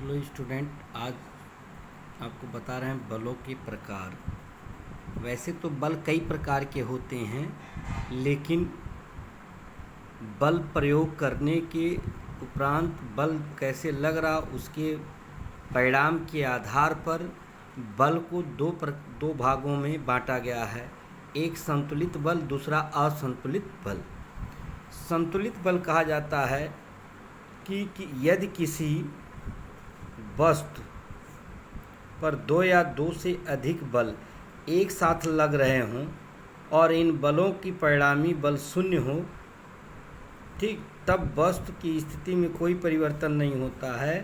Hello student, आज आपको बता रहे हैं बलों के प्रकार। वैसे तो बल कई प्रकार के होते हैं, लेकिन बल प्रयोग करने के उपरांत बल कैसे लग रहा उसके परिणाम के आधार पर बल को दो भागों में बांटा गया है। एक संतुलित बल, दूसरा असंतुलित बल। संतुलित बल कहा जाता है कि यदि किसी वस्तु पर दो या दो से अधिक बल एक साथ लग रहे हों और इन बलों की परिणामी बल शून्य हो, ठीक, तब वस्तु की स्थिति में कोई परिवर्तन नहीं होता है,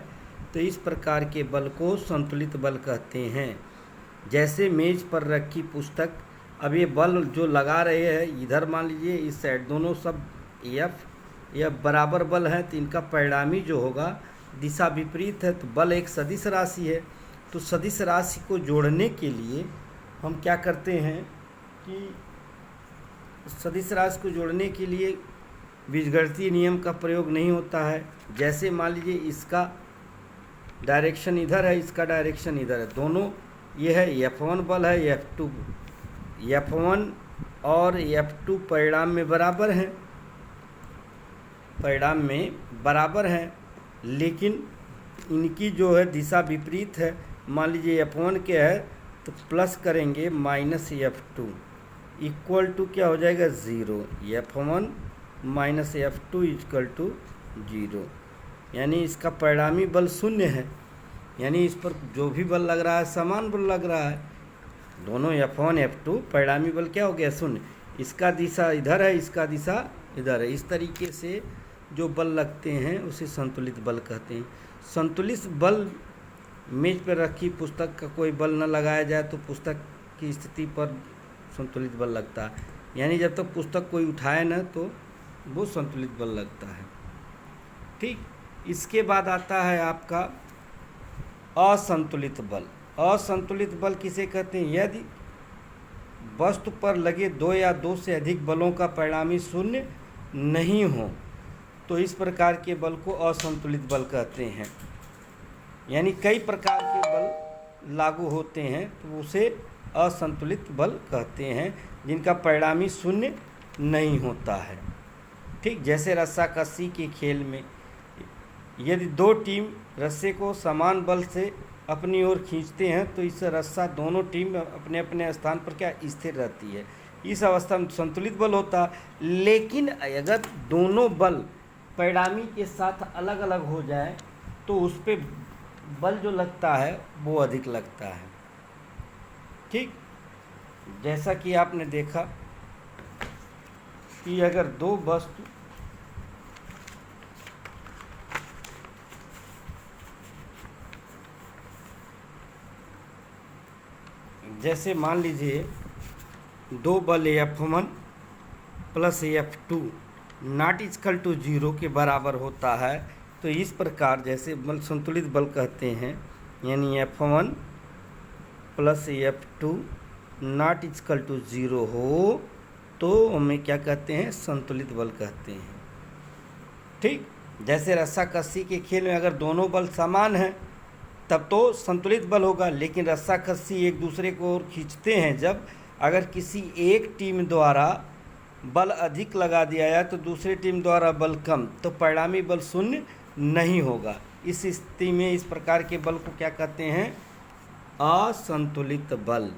तो इस प्रकार के बल को संतुलित बल कहते हैं। जैसे मेज पर रखी पुस्तक, अब ये बल जो लगा रहे हैं इधर, मान लीजिए इस साइड, दोनों सब F बराबर बल है, तो इनका परिणामी जो होगा दिशा विपरीत है, तो बल एक सदिश राशि है। तो सदिश राशि को जोड़ने के लिए हम क्या करते हैं कि सदिश राशि को जोड़ने के लिए बीजगणितीय नियम का प्रयोग नहीं होता है। जैसे मान लीजिए इसका डायरेक्शन इधर है, इसका डायरेक्शन इधर है, दोनों ये है F1 बल है, F1 और F2 परिणाम में बराबर हैं, लेकिन इनकी जो है दिशा विपरीत है। मान लीजिए F1 क्या है, तो प्लस करेंगे माइनस F2 इक्वल टू क्या हो जाएगा, zero. F1 minus F2 equal to zero, यानी इसका परिणामी बल शून्य है। यानी इस पर जो भी बल लग रहा है समान बल लग रहा है, दोनों F1 F2 परिणामी बल क्या हो गया, शून्य। इसका दिशा इधर है, इसका दिशा इधर है। इस तरीके से जो बल लगते हैं उसे संतुलित बल कहते हैं। संतुलित बल, मेज पर रखी पुस्तक का कोई बल न लगाया जाए तो पुस्तक की स्थिति पर संतुलित बल लगता है, यानी जब तक पुस्तक कोई उठाए न तो वो संतुलित बल लगता है। ठीक, इसके बाद आता है आपका असंतुलित बल। असंतुलित बल किसे कहते हैं, यदि वस्तु पर लगे दो या दो से अधिक बलों का परिणामी शून्य नहीं हो, तो इस प्रकार के बल को असंतुलित बल कहते हैं। यानी कई प्रकार के बल लागू होते हैं तो उसे असंतुलित बल कहते हैं, जिनका परिणामी शून्य नहीं होता है। ठीक, जैसे रस्साकसी के खेल में यदि दो टीम रस्से को समान बल से अपनी ओर खींचते हैं तो इस रस्सा दोनों टीम अपने अपने स्थान पर क्या स्थिर रहती है, इस अवस्था में संतुलित बल होता है। लेकिन अगर दोनों बल परिणामी के साथ अलग अलग हो जाए तो उस पर बल जो लगता है वो अधिक लगता है। ठीक, जैसा कि आपने देखा कि अगर दो वस्तु जैसे मान लीजिए दो बल F1 plus F2 not equal to zero के बराबर होता है, तो इस प्रकार जैसे बल संतुलित बल कहते हैं, यानी F1 plus F2 not equal to zero हो तो हमें क्या कहते हैं, संतुलित बल कहते हैं। ठीक, जैसे रस्साकसी के खेल में अगर दोनों बल समान हैं तब तो संतुलित बल होगा, लेकिन रस्साकसी एक दूसरे को ओर खींचते हैं जब, अगर किसी एक टीम द्वारा बल अधिक लगा दिया जाए तो दूसरी टीम द्वारा बल कम, तो परिणामी बल शून्य नहीं होगा। इस स्थिति में इस प्रकार के बल को क्या कहते हैं, असंतुलित बल।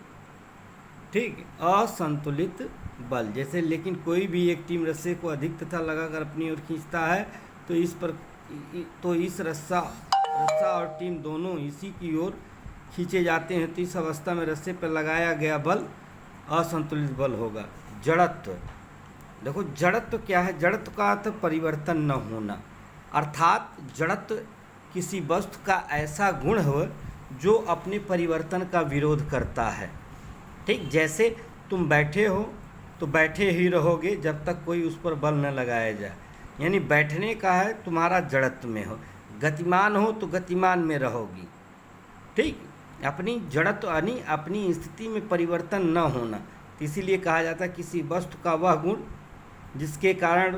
ठीक, असंतुलित बल। जैसे लेकिन कोई भी एक टीम रस्से को अधिक तथा लगाकर अपनी ओर खींचता है तो इस रस्सा और टीम दोनों इसी की ओर खींचे जाते हैं, तो इस अवस्था में रस्से पर लगाया गया बल असंतुलित बल होगा। जड़त्व, देखो जड़त्व क्या है, जड़त्व का अर्थ परिवर्तन न होना, अर्थात जड़त्व किसी वस्तु का ऐसा गुण हो जो अपने परिवर्तन का विरोध करता है। ठीक, जैसे तुम बैठे हो तो बैठे ही रहोगे जब तक कोई उस पर बल न लगाया जाए, यानी बैठने का है तुम्हारा जड़त्व में हो। गतिमान हो तो गतिमान में रहोगी। ठीक, अपनी जड़त्व यानी अपनी स्थिति में परिवर्तन न होना, इसीलिए कहा जाता है किसी वस्तु का वह गुण जिसके कारण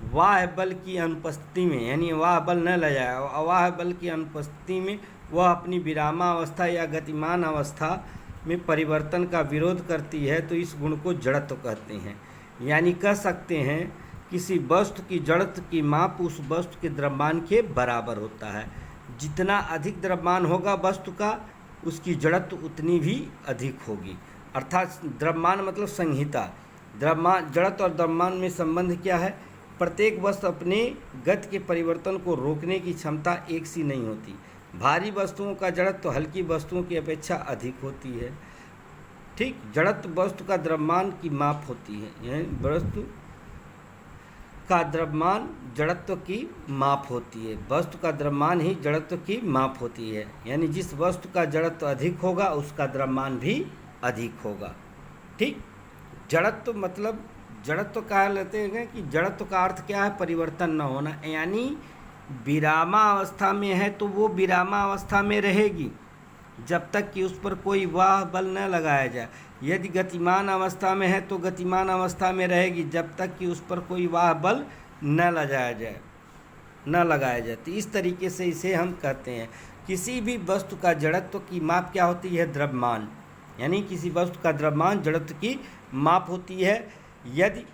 वाह बल की अनुपस्थिति में, यानी वाह बल न ल जाए, अवाह बल की अनुपस्थिति में वह अपनी विरामावस्था या गतिमान अवस्था में परिवर्तन का विरोध करती है, तो इस गुण को जड़त्व कहते हैं। यानी कह सकते हैं किसी वस्तु की जड़त्व की माप उस वस्तु के द्रव्यमान के बराबर होता है। जितना अधिक द्रव्यमान होगा वस्तु का, उसकी जड़त्व उतनी भी अधिक होगी। अर्थात द्रव्यमान मतलब संहिता। द्रव्यमान, जड़त्व और द्रव्यमान में संबंध क्या है? प्रत्येक वस्तु अपने गति के परिवर्तन को रोकने की क्षमता एक सी नहीं होती। भारी वस्तुओं का जड़त्व हल्की वस्तुओं की अपेक्षा अधिक होती है। ठीक, जड़त्व वस्तु का द्रव्यमान की माप होती है, यानी वस्तु का द्रव्यमान जड़त्व की माप होती है। वस्तु का द्रव्यमान ही जड़त्व की माप होती है, यानी जिस वस्तु का जड़त्व अधिक होगा उसका द्रव्यमान भी अधिक होगा। ठीक, जड़त्व मतलब जड़त्व कहा लेते हैं कि जड़त्व का अर्थ क्या है? परिवर्तन न होना। यानी विरामावस्था में है तो वो विरामावस्था में रहेगी जब तक कि उस पर कोई वाह बल न लगाया जाए। यदि गतिमान अवस्था में है तो गतिमान अवस्था में रहेगी जब तक कि उस पर कोई वाह बल न लगाया जाए। तो इस तरीके से इसे हम कहते हैं। किसी भी वस्तु का जड़त्व की माप क्या होती है? द्रव्यमान। यानी किसी वस्तु का द्रव्यमान जड़त्व की माप होती है। यदि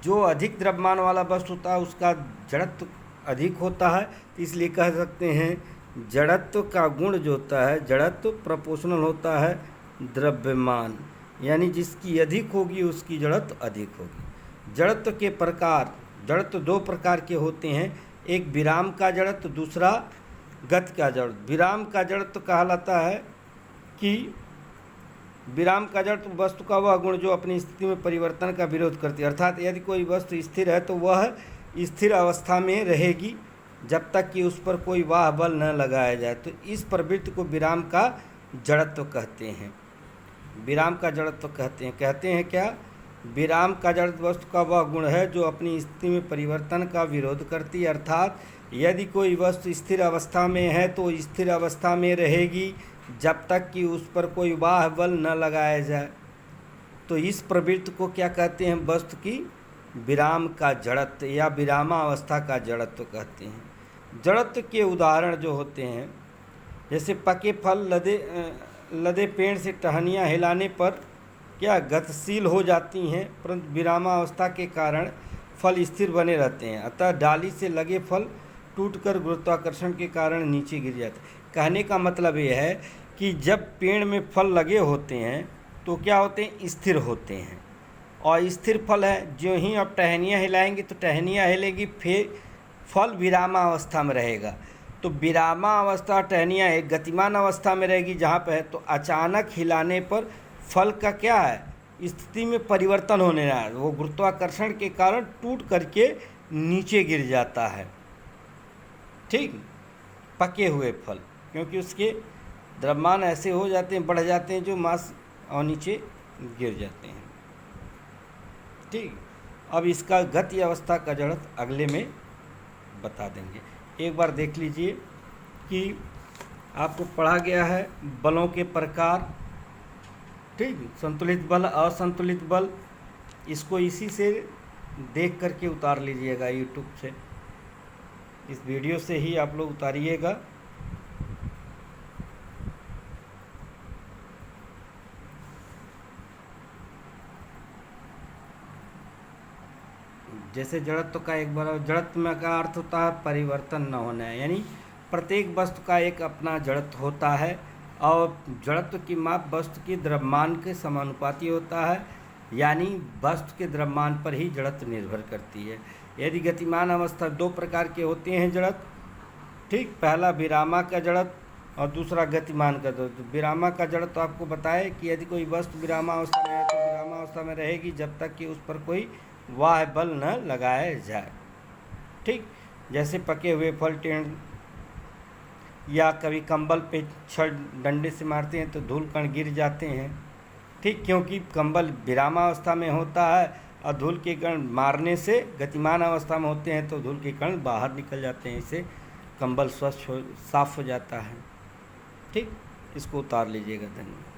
जो अधिक द्रव्यमान वाला वस्तु होता है उसका जड़त्व अधिक होता है, तो इसलिए कह सकते हैं जड़त्व का गुण जो होता है, जड़त्व प्रोपोर्शनल होता है द्रव्यमान। यानी जिसकी अधिक होगी उसकी जड़त्व अधिक होगी। जड़त्व के प्रकार, जड़त्व दो प्रकार के होते हैं, एक विराम का जड़त्व, दूसरा गति का जड़त्व। विराम का जड़त्व कहलाता है कि विराम का जड़त्व वस्तु का वह गुण जो अपनी स्थिति में परिवर्तन का विरोध करती है। अर्थात यदि कोई वस्तु स्थिर है तो वह स्थिर अवस्था में रहेगी जब तक कि उस पर कोई वाह बल न लगाया जाए। तो इस प्रवृत्ति को विराम का जड़त्व कहते हैं। विराम का जड़त्व कहते हैं क्या? विराम का जड़त्व वस्तु का वह गुण है जो अपनी स्थिति में परिवर्तन का विरोध करती है। अर्थात यदि कोई वस्तु स्थिर अवस्था में है तो स्थिर अवस्था में रहेगी जब तक कि उस पर कोई वाह बल न लगाया जाए। तो इस प्रवृत्ति को क्या कहते हैं? वस्तु की विराम का जड़त्व या विरामावस्था का जड़त्व कहते हैं। जड़त्व के उदाहरण जो होते हैं, जैसे पके फल लदे पेड़ से टहनियाँ हिलाने पर क्या गतिशील हो जाती हैं, परंतु विरामावस्था के कारण फल स्थिर बने रहते हैं। अतः डाली से लगे फल टूटकर गुरुत्वाकर्षण के कारण नीचे गिर जाते हैं। कहने का मतलब ये है कि जब पेड़ में फल लगे होते हैं तो क्या होते हैं? स्थिर होते हैं। और स्थिर फल है, जो ही आप टहनियाँ हिलाएंगे तो टहनियाँ हिलेगी, फिर फल विरामावस्था में रहेगा। तो विरामावस्था टहनियाँ एक गतिमान अवस्था में रहेगी जहाँ पर है, तो अचानक हिलाने पर फल का क्या है? स्थिति में परिवर्तन होने रहा है। वो गुरुत्वाकर्षण के कारण टूट करके नीचे गिर जाता है। ठीक, पके हुए फल, क्योंकि उसके द्रव्यमान ऐसे हो जाते हैं, बढ़ जाते हैं जो मास और नीचे गिर जाते हैं। ठीक, अब इसका गति अवस्था का जड़त्व अगले में बता देंगे। एक बार देख लीजिए कि आपको पढ़ा गया है बलों के प्रकार। ठीक, संतुलित बल, असंतुलित बल, इसको इसी से देख करके उतार लीजिएगा यूट्यूब से। इस वीडियो से ही आप लोग उतारिएगा। जैसे जड़त्व का एक बार, जड़त्व में का अर्थ होता है परिवर्तन न होना है। यानी प्रत्येक वस्तु का एक अपना जड़त्व होता है और जड़त्व की माप वस्तु के द्रव्यमान के समानुपाती होता है। यानी वस्तु के द्रव्यमान पर ही जड़त्व निर्भर करती है। यदि गतिमान अवस्था दो प्रकार के होते हैं जड़त्व। ठीक, पहला विरामा का जड़त्व और दूसरा गतिमान का जड़त्व। विरामा का जड़त्व आपको बताए कि यदि कोई वस्तु विरामावस्था में है तो विरामावस्था में रहेगी जब तक कि उस पर कोई वाह बल न लगाया जाए। ठीक, जैसे पके हुए फल टेढ़ या कभी कंबल पे छड़ डंडे से मारते हैं तो धूल कण गिर जाते हैं। ठीक, क्योंकि कंबल विरामावस्था में होता है और धूल के कण मारने से गतिमान अवस्था में होते हैं तो धूल के कण बाहर निकल जाते हैं, इससे कंबल साफ हो जाता है। ठीक, इसको उतार लीजिएगा। धन्यवाद।